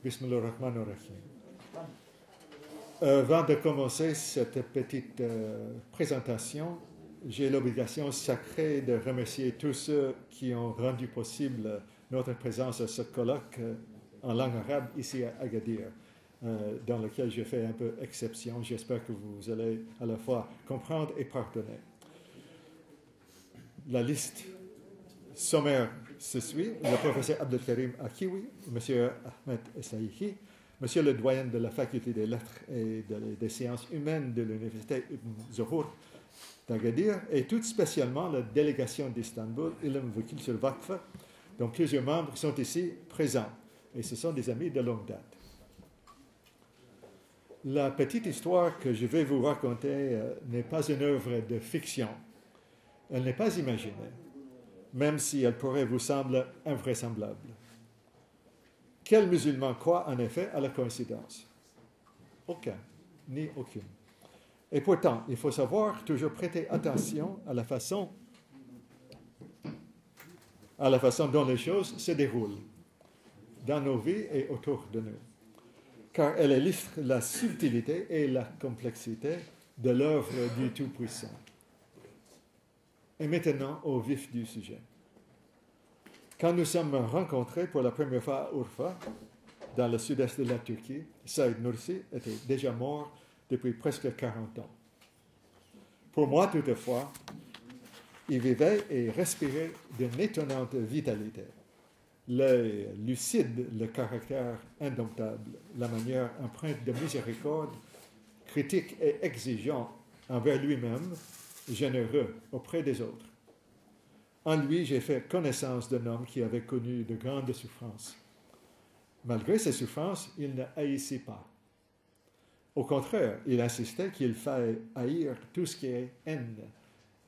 Bismillahirrahmanirrahim. Avant de commencer cette petite présentation, j'ai l'obligation sacrée de remercier tous ceux qui ont rendu possible notre présence à ce colloque en langue arabe ici à Agadir, dans lequel je fais un peu exception. J'espère que vous allez à la fois comprendre et pardonner. La liste sommaire se suit. Le professeur Abdelkarim Akiwi, M. Ahmed Essaïhi, Monsieur le doyen de la faculté des lettres et des sciences humaines de l'université Ibn Zuhur d'Agadir, et tout spécialement la délégation d'Istanbul, Ilm Vakil sur Vakf, dont plusieurs membres sont ici présents, et ce sont des amis de longue date. La petite histoire que je vais vous raconter n'est pas une œuvre de fiction. Elle n'est pas imaginée, même si elle pourrait vous sembler invraisemblable. Quel musulman croit en effet à la coïncidence? Aucun, ni aucune. Et pourtant, il faut savoir toujours prêter attention à la façon dont les choses se déroulent dans nos vies et autour de nous, car elle illustre la subtilité et la complexité de l'œuvre du Tout-Puissant. Et maintenant, au vif du sujet. Quand nous sommes rencontrés pour la première fois à Urfa, dans le sud-est de la Turquie, Saïd Nursi était déjà mort depuis presque 40 ans. Pour moi, toutefois, il vivait et respirait d'une étonnante vitalité. L'œil lucide, le caractère indomptable, la manière empreinte de miséricorde, critique et exigeant envers lui-même, généreux auprès des autres. En lui, j'ai fait connaissance d'un homme qui avait connu de grandes souffrances. Malgré ces souffrances, il ne haïssait pas. Au contraire, il insistait qu'il fallait haïr tout ce qui est haine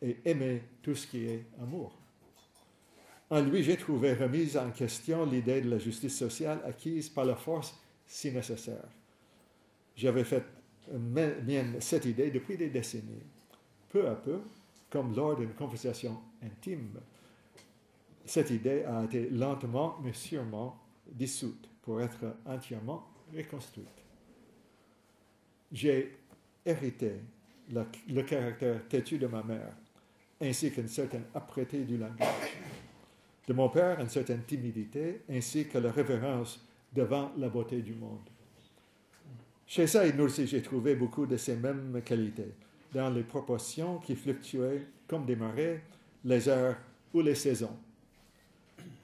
et aimer tout ce qui est amour. En lui, j'ai trouvé remise en question l'idée de la justice sociale acquise par la force si nécessaire. J'avais fait mienne cette idée depuis des décennies. Peu à peu, comme lors d'une conversation intime, cette idée a été lentement mais sûrement dissoute pour être entièrement reconstruite. J'ai hérité le caractère têtu de ma mère, ainsi qu'une certaine âpreté du langage. De mon père, une certaine timidité, ainsi que la révérence devant la beauté du monde. Chez Saïd Nursi, j'ai trouvé beaucoup de ces mêmes qualités, dans les proportions qui fluctuaient comme des marées, les heures ou les saisons.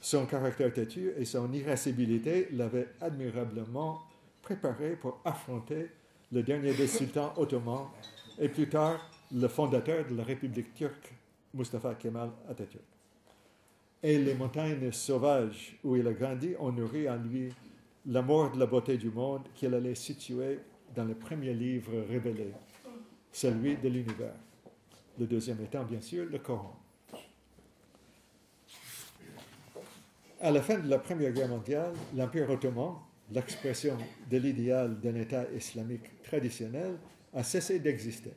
Son caractère têtu et son irascibilité l'avaient admirablement préparé pour affronter le dernier des sultans ottomans et plus tard le fondateur de la République turque, Mustafa Kemal Atatürk. Et les montagnes sauvages où il a grandi ont nourri en lui l'amour de la beauté du monde qu'il allait situer dans le premier livre révélé, celui de l'univers. Le deuxième étant, bien sûr, le Coran. À la fin de la Première Guerre mondiale, l'Empire ottoman, l'expression de l'idéal d'un État islamique traditionnel, a cessé d'exister.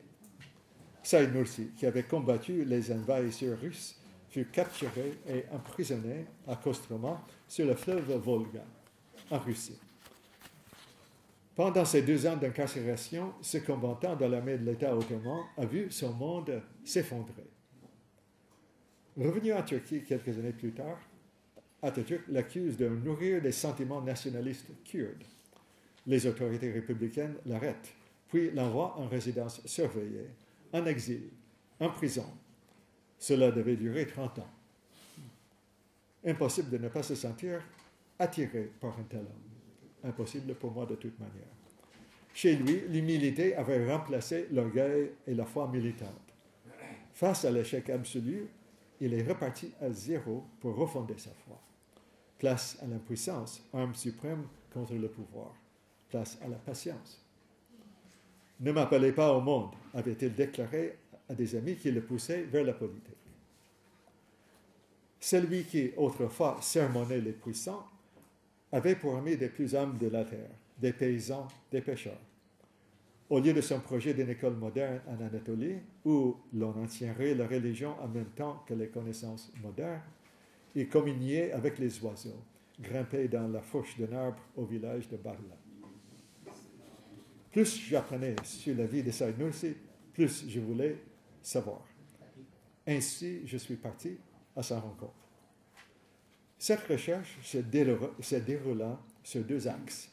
Saïd Nursi, qui avait combattu les envahisseurs russes, fut capturé et emprisonné à Kostroma sur le fleuve Volga, en Russie. Pendant ces 2 ans d'incarcération, ce combattant de l'armée de l'État ottoman a vu son monde s'effondrer. Revenu en Turquie quelques années plus tard, Atatürk l'accuse de nourrir des sentiments nationalistes kurdes. Les autorités républicaines l'arrêtent, puis l'envoient en résidence surveillée, en exil, en prison. Cela devait durer 30 ans. Impossible de ne pas se sentir attiré par un tel homme. Impossible pour moi de toute manière. Chez lui, l'humilité avait remplacé l'orgueil et la foi militante. Face à l'échec absolu, il est reparti à zéro pour refonder sa foi. Place à l'impuissance, arme suprême contre le pouvoir. Place à la patience. Ne m'appelez pas au monde, avait-il déclaré à des amis qui le poussaient vers la politique. Celui qui autrefois sermonnait les puissants avait pour amis des plus humbles de la terre, des paysans, des pêcheurs. Au lieu de son projet d'une école moderne en Anatolie, où l'on enseignerait la religion en même temps que les connaissances modernes, il communiait avec les oiseaux grimper dans la fourche d'un arbre au village de Barla. Plus j'apprenais sur la vie de Saïd Nursi, plus je voulais savoir. Ainsi, je suis parti à sa rencontre. Cette recherche se déroula sur deux axes,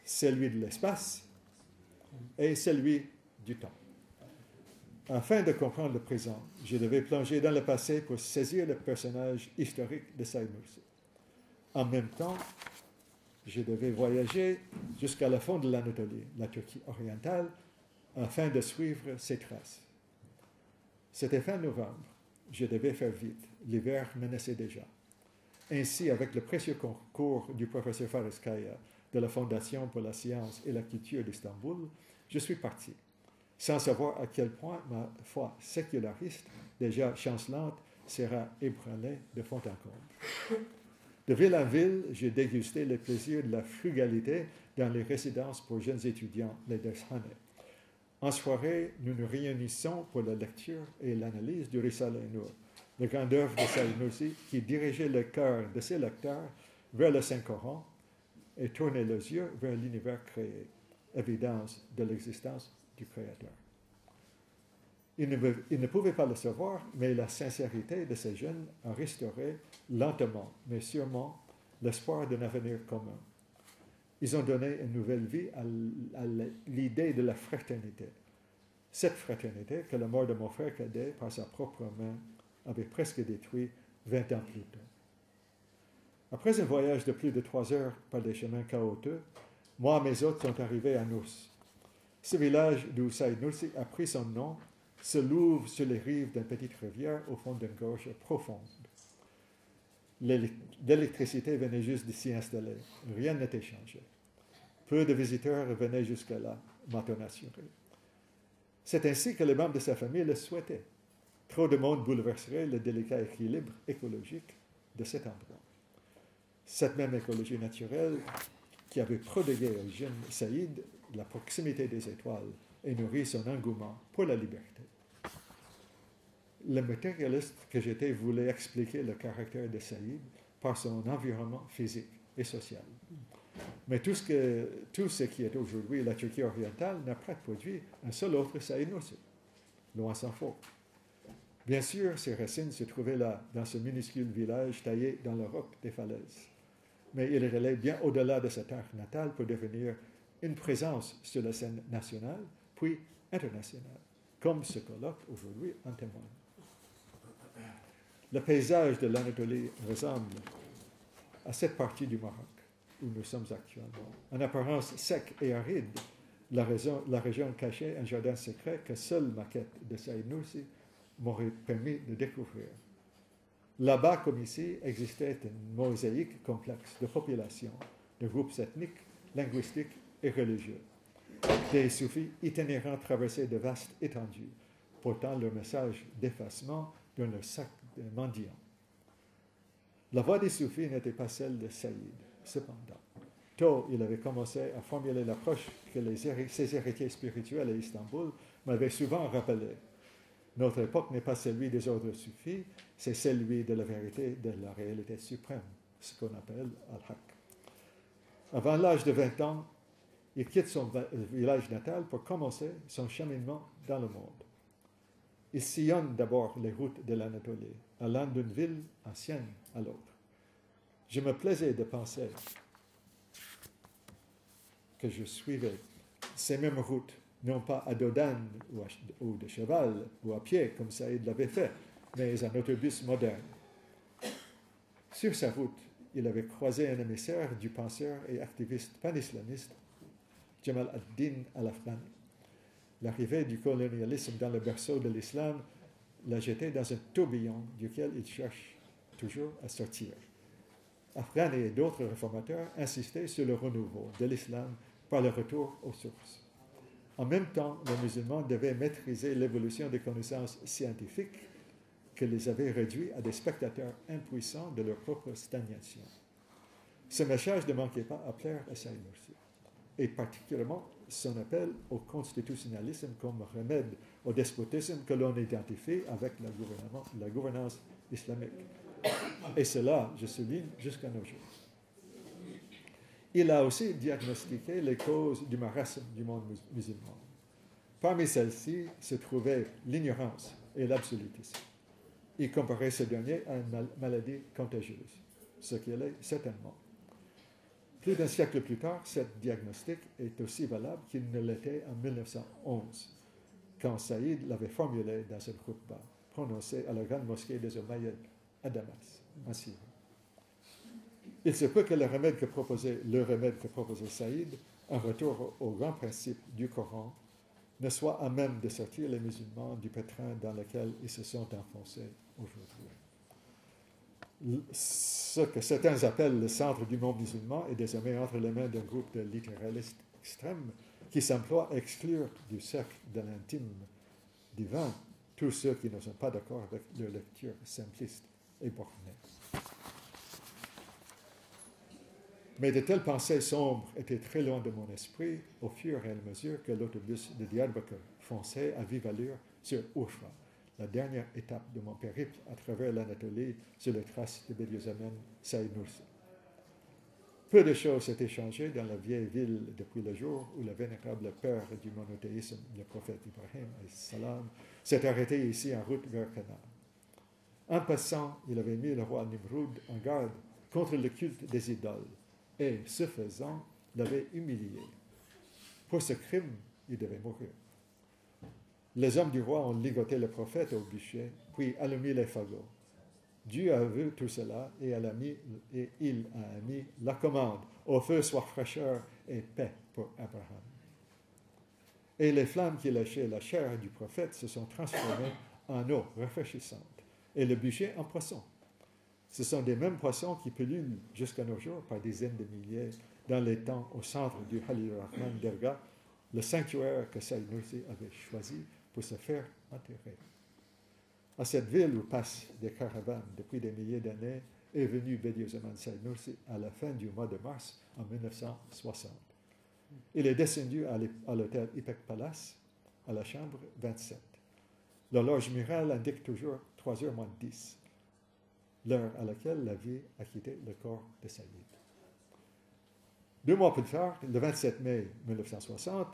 celui de l'espace et celui du temps. Afin de comprendre le présent, je devais plonger dans le passé pour saisir le personnage historique de Saïd Nursi. En même temps, je devais voyager jusqu'à la fond de l'Anatolie, la Turquie orientale, afin de suivre ses traces. C'était fin novembre. Je devais faire vite. L'hiver menaçait déjà. Ainsi, avec le précieux concours du professeur Fariskaya de la Fondation pour la science et la culture d'Istanbul, je suis parti, sans savoir à quel point ma foi séculariste, déjà chancelante, sera ébranlée de fond en comble. De ville en ville, j'ai dégusté les plaisirs de la frugalité dans les résidences pour jeunes étudiants, les dershane. En soirée, nous nous réunissons pour la lecture et l'analyse du Risale Nur, la grande œuvre de Saïd Nursi qui dirigeait le cœur de ses lecteurs vers le Saint-Coran et tournait les yeux vers l'univers créé, évidence de l'existence du Créateur. Ils ne pouvaient pas le savoir, mais la sincérité de ces jeunes a restauré lentement, mais sûrement, l'espoir d'un avenir commun. Ils ont donné une nouvelle vie à l'idée de la fraternité. Cette fraternité que la mort de mon frère cadet, par sa propre main, avait presque détruit 20 ans plus tôt. Après un voyage de plus de 3 heures par des chemins chaotiques, moi et mes hôtes sont arrivés à Nous. Ce village d'où Saïd Nursi a pris son nom se louve sur les rives d'une petite rivière au fond d'une gorge profonde. L'électricité venait juste de s'y installer. Rien n'était changé. Peu de visiteurs venaient jusque-là, m'a-t-on assuré. C'est ainsi que les membres de sa famille le souhaitaient. Trop de monde bouleverserait le délicat équilibre écologique de cet endroit. Cette même écologie naturelle qui avait prodigué au jeune Saïd la proximité des étoiles et nourri son engouement pour la liberté. Le matérialiste que j'étais voulait expliquer le caractère de Saïd par son environnement physique et social. Mais tout ce qui est aujourd'hui la Turquie orientale n'a pas produit un seul autre Saïd Nursi. Loin s'en faut. Bien sûr, ses racines se trouvaient là, dans ce minuscule village taillé dans le roc des falaises. Mais il relève bien au-delà de sa terre natale pour devenir une présence sur la scène nationale, puis internationale, comme ce colloque aujourd'hui en témoigne. Le paysage de l'Anatolie ressemble à cette partie du Maroc où nous sommes actuellement. En apparence sec et aride, la région cachait un jardin secret que seule ma quête de Saïd Nursi m'aurait permis de découvrir. Là-bas, comme ici, existait une mosaïque complexe de populations, de groupes ethniques, linguistiques et religieux. Des soufis itinérants traversaient de vastes étendues, portant leur message d'effacement dans leur sac de mendiants. La voix des soufis n'était pas celle de Saïd. Cependant, tôt, il avait commencé à formuler l'approche que ses héritiers spirituels à Istanbul m'avaient souvent rappelée. Notre époque n'est pas celle des ordres soufis, c'est celle de la vérité de la réalité suprême, ce qu'on appelle Al-Haq. Avant l'âge de 20 ans, il quitte son village natal pour commencer son cheminement dans le monde. Il sillonne d'abord les routes de l'Anatolie, allant d'une ville ancienne à l'autre. Je me plaisais de penser que je suivais ces mêmes routes, non pas à dos d'âne ou de cheval ou à pied, comme Saïd l'avait fait, mais en autobus moderne. Sur sa route, il avait croisé un émissaire du penseur et activiste pan-islamiste Jamal ad-Din al-Afghani. L'arrivée du colonialisme dans le berceau de l'islam l'a jeté dans un tourbillon duquel il cherche toujours à sortir. Afghani et d'autres réformateurs insistaient sur le renouveau de l'islam par le retour aux sources. En même temps, les musulmans devaient maîtriser l'évolution des connaissances scientifiques que les avait réduits à des spectateurs impuissants de leur propre stagnation. Ce message ne manquait pas à plaire à Saïd Nursi, et particulièrement son appel au constitutionnalisme comme remède au despotisme que l'on identifie avec la gouvernance islamique. Et cela, je souligne, jusqu'à nos jours. Il a aussi diagnostiqué les causes du marasme du monde musulman. Parmi celles-ci se trouvait l'ignorance et l'absolutisme. Il comparait ce dernier à une maladie contagieuse, ce qu'il est certainement. Plus d'un siècle plus tard, ce diagnostic est aussi valable qu'il ne l'était en 1911, quand Saïd l'avait formulé dans cette khutbah, prononcée à la grande mosquée des Omeyyades à Damas, en Syrie. Il se peut que le remède que proposait Saïd, un retour au grand principe du Coran, ne soit à même de sortir les musulmans du pétrin dans lequel ils se sont enfoncés aujourd'hui. Ce que certains appellent le centre du monde musulman est désormais entre les mains d'un groupe de littéralistes extrêmes qui s'emploient à exclure du cercle de l'intime divin tous ceux qui ne sont pas d'accord avec leur lecture simpliste et bornée. Mais de telles pensées sombres étaient très loin de mon esprit au fur et à mesure que l'autobus de Diyarbakir fonçait à vive allure sur Urfa, la dernière étape de mon périple à travers l'Anatolie sur les traces de Bediüzzaman Saïd Nursi. Peu de choses s'étaient changées dans la vieille ville depuis le jour où le vénérable père du monothéisme, le prophète Ibrahim, s'est arrêté ici en route vers Canaan. En passant, il avait mis le roi Nimrud en garde contre le culte des idoles et, ce faisant, l'avait humilié. Pour ce crime, il devait mourir. Les hommes du roi ont ligoté le prophète au bûcher, puis allumé les fagots. Dieu a vu tout cela et il a mis la commande: au feu soit fraîcheur et paix pour Abraham. Et les flammes qui léchaient la chair du prophète se sont transformées en eau rafraîchissante et le bûcher en poisson. Ce sont des mêmes poissons qui pullulent jusqu'à nos jours par dizaines de milliers dans les temps au centre du Khalil Rahman Dergah, le sanctuaire que Saïd Nursi avait choisi pour se faire enterrer. À cette ville où passent des caravanes depuis des milliers d'années est venu Bediüzzaman Saïd Nursi à la fin du mois de mars en 1960. Il est descendu à l'hôtel Ipek Palace, à la chambre 27. L'horloge murale indique toujours 3h moins 10, l'heure à laquelle la vie a quitté le corps de Saïd. 2 mois plus tard, le 27 mai 1960,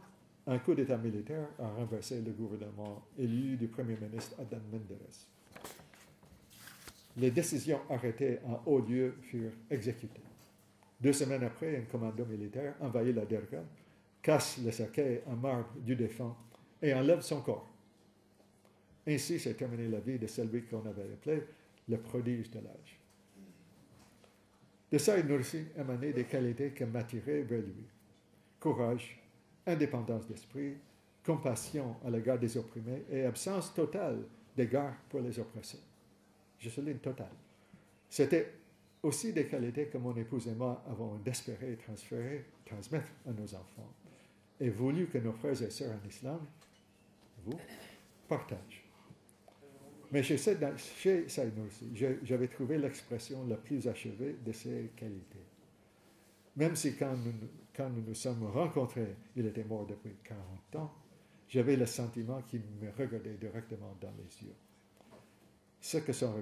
un coup d'État militaire a renversé le gouvernement élu du Premier ministre Adnan Menderes. Les décisions arrêtées en haut lieu furent exécutées. 2 semaines après, un commando militaire envahit la derga, casse le cercueil en marbre du défunt et enlève son corps. Ainsi s'est terminée la vie de celui qu'on avait appelé le prodige de l'âge. De Saïd Nursi émanaient des qualités qui m'attiraient vers lui: courage, indépendance d'esprit, compassion à l'égard des opprimés et absence totale d'égard pour les oppressés. Je souligne totale. C'était aussi des qualités que mon épouse et moi avons d'espérer transmettre à nos enfants et voulu que nos frères et sœurs en islam, vous, partagent. Mais chez Saïd Nursi, j'avais trouvé l'expression la plus achevée de ces qualités. Même si quand nous nous sommes rencontrés, il était mort depuis 40 ans, j'avais le sentiment qu'il me regardait directement dans les yeux. Que son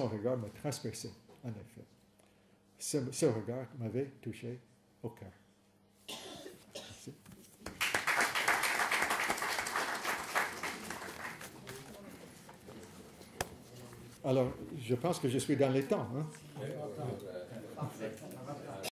regard me transperçait, en effet. Ce regard m'avait touché au cœur. Merci. Alors, je pense que je suis dans les temps. Hein?